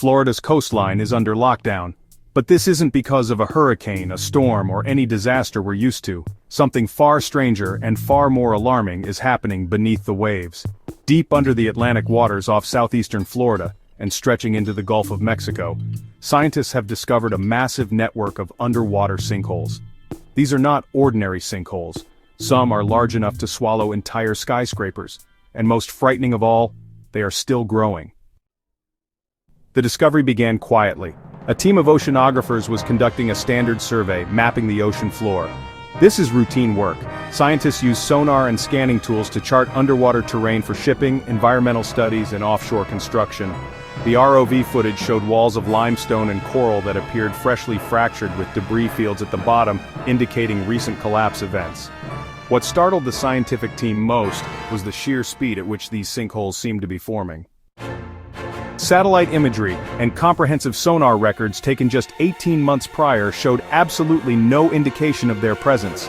Florida's coastline is under lockdown. But this isn't because of a hurricane, a storm, or any disaster we're used to. Something far stranger and far more alarming is happening beneath the waves. Deep under the Atlantic waters off southeastern Florida, and stretching into the Gulf of Mexico, scientists have discovered a massive network of underwater sinkholes. These are not ordinary sinkholes. Some are large enough to swallow entire skyscrapers, and most frightening of all, they are still growing. The discovery began quietly. A team of oceanographers was conducting a standard survey, mapping the ocean floor. This is routine work. Scientists use sonar and scanning tools to chart underwater terrain for shipping, environmental studies, and offshore construction. The ROV footage showed walls of limestone and coral that appeared freshly fractured with debris fields at the bottom, indicating recent collapse events. What startled the scientific team most was the sheer speed at which these sinkholes seemed to be forming. Satellite imagery and comprehensive sonar records taken just 18 months prior showed absolutely no indication of their presence.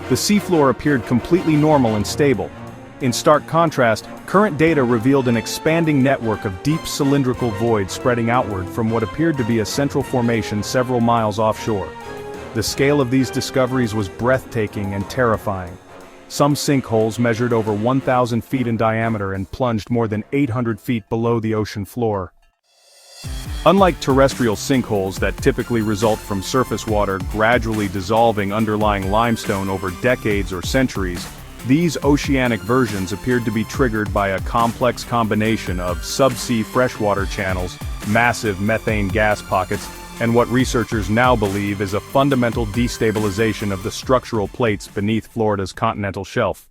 The seafloor appeared completely normal and stable. In stark contrast, current data revealed an expanding network of deep cylindrical voids spreading outward from what appeared to be a central formation several miles offshore. The scale of these discoveries was breathtaking and terrifying. Some sinkholes measured over 1,000 feet in diameter and plunged more than 800 feet below the ocean floor. Unlike terrestrial sinkholes that typically result from surface water gradually dissolving underlying limestone over decades or centuries, these oceanic versions appeared to be triggered by a complex combination of subsea freshwater channels, massive methane gas pockets, and what researchers now believe is a fundamental destabilization of the structural plates beneath Florida's continental shelf.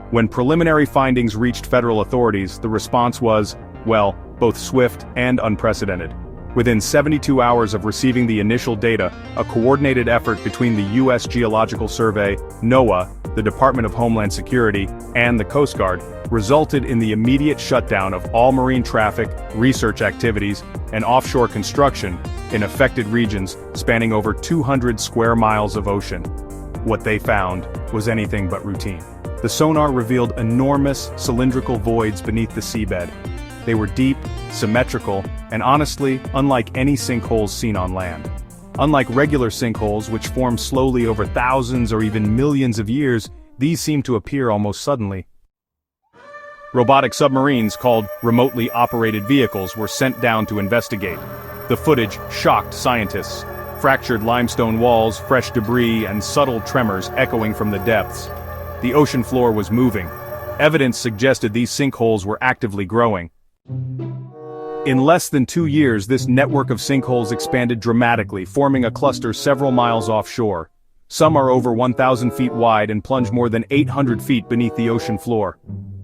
When preliminary findings reached federal authorities, the response was, well, both swift and unprecedented. Within 72 hours of receiving the initial data, a coordinated effort between the U.S. Geological Survey, NOAA, the Department of Homeland Security, and the Coast Guard resulted in the immediate shutdown of all marine traffic, research activities, and offshore construction in affected regions spanning over 200 square miles of ocean. What they found was anything but routine. The sonar revealed enormous cylindrical voids beneath the seabed. They were deep, symmetrical, and honestly, unlike any sinkholes seen on land. Unlike regular sinkholes which form slowly over thousands or even millions of years, these seem to appear almost suddenly. Robotic submarines called remotely operated vehicles were sent down to investigate. The footage shocked scientists. Fractured limestone walls, fresh debris, and subtle tremors echoing from the depths. The ocean floor was moving. Evidence suggested these sinkholes were actively growing. In less than 2 years, this network of sinkholes expanded dramatically, forming a cluster several miles offshore. Some are over 1,000 feet wide and plunge more than 800 feet beneath the ocean floor.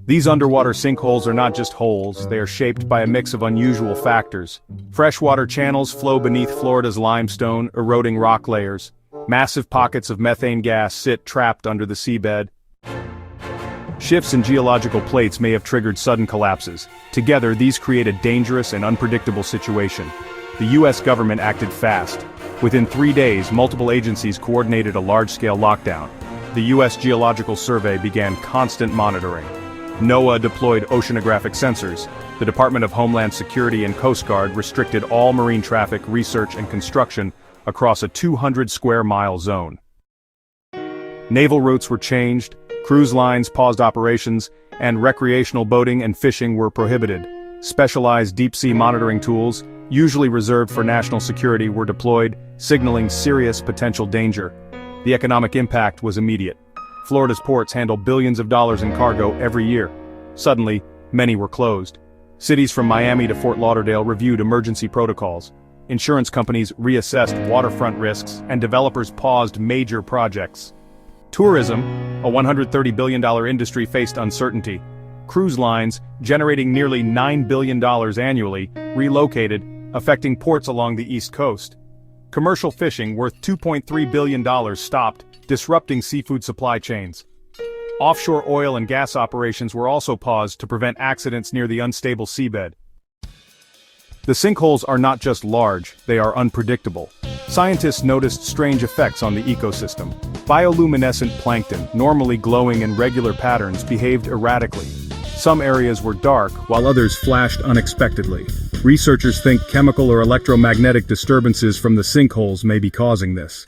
These underwater sinkholes are not just holes, they are shaped by a mix of unusual factors. Freshwater channels flow beneath Florida's limestone, eroding rock layers. Massive pockets of methane gas sit trapped under the seabed. Shifts in geological plates may have triggered sudden collapses. Together, these create a dangerous and unpredictable situation. The U.S. government acted fast. Within 3 days, multiple agencies coordinated a large-scale lockdown. The U.S. Geological Survey began constant monitoring. NOAA deployed oceanographic sensors. The Department of Homeland Security and Coast Guard restricted all marine traffic, research, and construction across a 200-square-mile zone. Naval routes were changed, cruise lines paused operations, and recreational boating and fishing were prohibited. Specialized deep-sea monitoring tools, usually reserved for national security, were deployed, signaling serious potential danger. The economic impact was immediate. Florida's ports handle billions of dollars in cargo every year. Suddenly, many were closed. Cities from Miami to Fort Lauderdale reviewed emergency protocols. Insurance companies reassessed waterfront risks, and developers paused major projects. Tourism, a $130 billion industry, faced uncertainty. Cruise lines, generating nearly $9 billion annually, relocated, affecting ports along the East Coast. Commercial fishing, worth $2.3 billion, stopped, disrupting seafood supply chains. Offshore oil and gas operations were also paused to prevent accidents near the unstable seabed. The sinkholes are not just large, they are unpredictable. Scientists noticed strange effects on the ecosystem. Bioluminescent plankton, normally glowing in regular patterns, behaved erratically. Some areas were dark, while others flashed unexpectedly. Researchers think chemical or electromagnetic disturbances from the sinkholes may be causing this.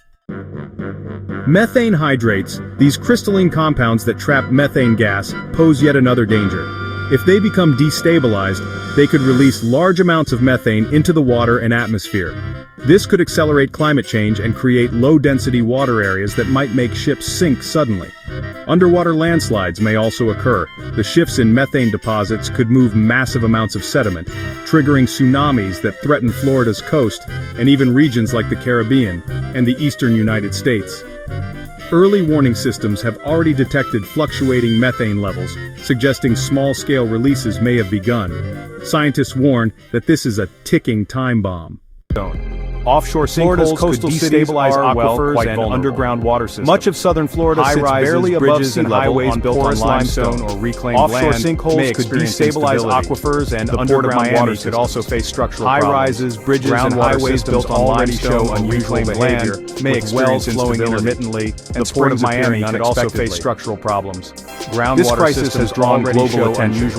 Methane hydrates, these crystalline compounds that trap methane gas, pose yet another danger. If they become destabilized, they could release large amounts of methane into the water and atmosphere. This could accelerate climate change and create low-density water areas that might make ships sink suddenly. Underwater landslides may also occur. The shifts in methane deposits could move massive amounts of sediment, triggering tsunamis that threaten Florida's coast and even regions like the Caribbean and the eastern United States. Early warning systems have already detected fluctuating methane levels, suggesting small-scale releases may have begun. Scientists warn that this is a ticking time bomb. Offshore sinkholes could destabilize aquifers and underground water systems. Much of southern Florida sits barely above sea level on porous limestone or reclaimed land. Offshore sinkholes could destabilize aquifers and underground water could also face structural problems. High-rises, bridges, and highways built on limestone or unusual behavior may experience wells flowing intermittently, and the Port of Miami could also face structural problems. This crisis has drawn global attention.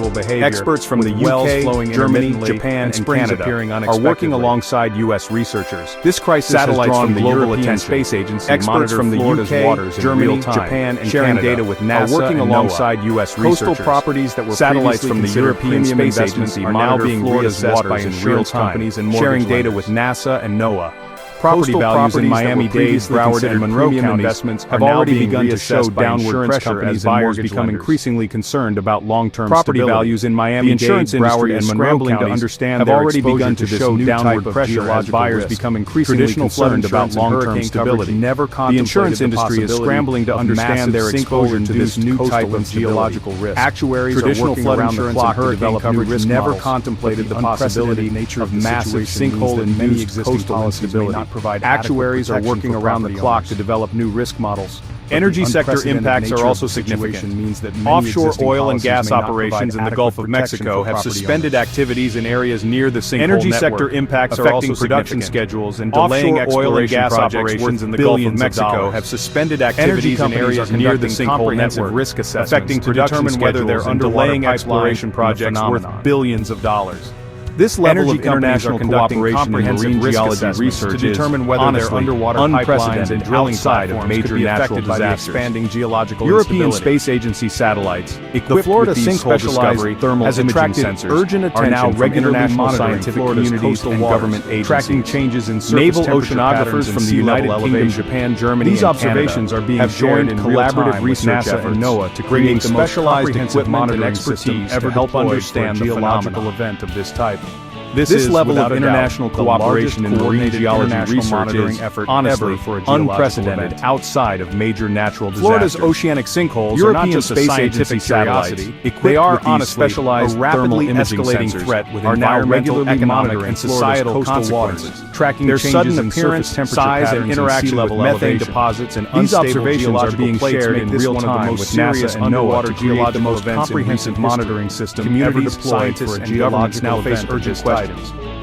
Experts from the UK, Germany, Japan, and Canada are working alongside U.S. researchers. This crisis has drawn the European Space Agency. Experts from the UK, Germany, Japan, and Canada data with NASA are working alongside U.S. researchers. Coastal properties that were satellites from the European Space Agency are now being reassessed by insurance companies and sharing data with NASA and NOAA. Property values in Miami-Dade, Broward, and Monroe counties have already begun to show downward pressure as buyers become increasingly concerned about long-term property values in Miami-Dade, Broward, and Monroe counties have already begun to show downward pressure as buyers become increasingly concerned about long-term stability. The insurance industry is scrambling to understand their exposure to this new type of geological risk. Actuaries are working around the clock to develop new risk models. Never contemplated the possibility of massive sinkhole-induced coastal instability. Actuaries are working around the clock to develop new risk models. Energy sector impacts are also significant. Offshore oil and gas operations in the Gulf of Mexico have suspended activities in areas near the sinkhole network. Energy sector impacts are also production schedules and delaying oil and gas operations in the Gulf of Mexico have suspended activities in areas near the sinkhole network, affecting production schedules and delaying exploration projects worth billions of dollars. This level of international cooperation in marine geology research to determine whether their underwater pipelines and drilling platforms could be affected by the expanding geological European Space Agency satellites, equipped with these specialized thermal imaging sensors, urgent attention are now regularly monitoring Florida's coastal and government agencies, tracking changes in surface oceanographers from the United Kingdom, Japan, Germany, and observations are being joined collaborative research efforts and NOAA to create specialized equipment and expertise to help understand the geological event of this type. This level of international cooperation in marine geology research is, honestly, unprecedented outside of major natural disasters. Florida's oceanic sinkholes are not just a scientific curiosity. They are on a specialized rapidly escalating threat with environmental, economic, and societal consequences, tracking their sudden appearance, size, and interaction with methane deposits and unstable geological plates shared in real time with NASA and NOAA to create the most comprehensive monitoring system ever deployed for a geological face urgent questions.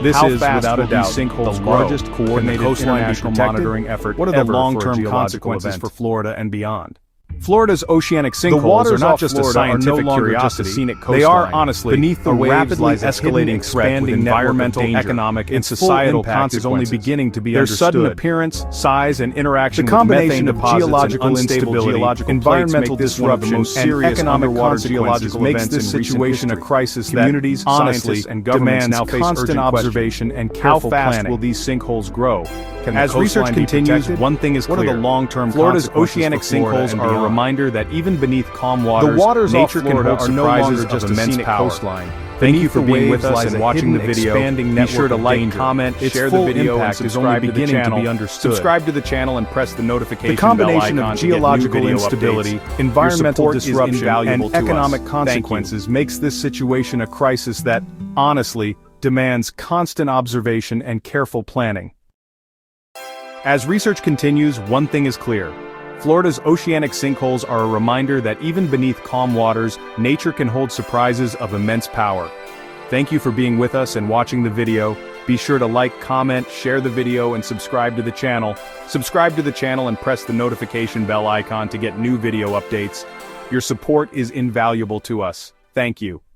This is, without a doubt, the largest coordinated international monitoring effort. What are the long-term consequences for Florida and beyond? Florida's oceanic sinkholes are not just a scientific curiosity, they are, honestly, beneath the rapidly escalating threat with environmental, economic, and societal consequences only beginning to be understood. Their sudden appearance, size, and interaction with methane deposits, geological instability, environmental disruption, and economic geological makes this situation a crisis that communities, honestly, and governments now face constant observation and careful planning. How fast will these sinkholes grow? As research continues, one thing is clear. What are the long-term Florida's oceanic sinkholes are a reminder that even beneath calm waters, nature can hold surprises of immense coastline. Thank you for being with us and watching the video. Be sure to like, comment, share the video, and subscribe to the channel. Subscribe to the channel and press the notification bell icon. The combination of geological instability, environmental disruption, and economic consequences makes this situation a crisis that, honestly, demands constant observation and careful planning. As research continues, one thing is clear. Florida's oceanic sinkholes are a reminder that even beneath calm waters, nature can hold surprises of immense power. Thank you for being with us and watching the video. Be sure to like, comment, share the video, and subscribe to the channel. Subscribe to the channel and press the notification bell icon to get new video updates. Your support is invaluable to us. Thank you.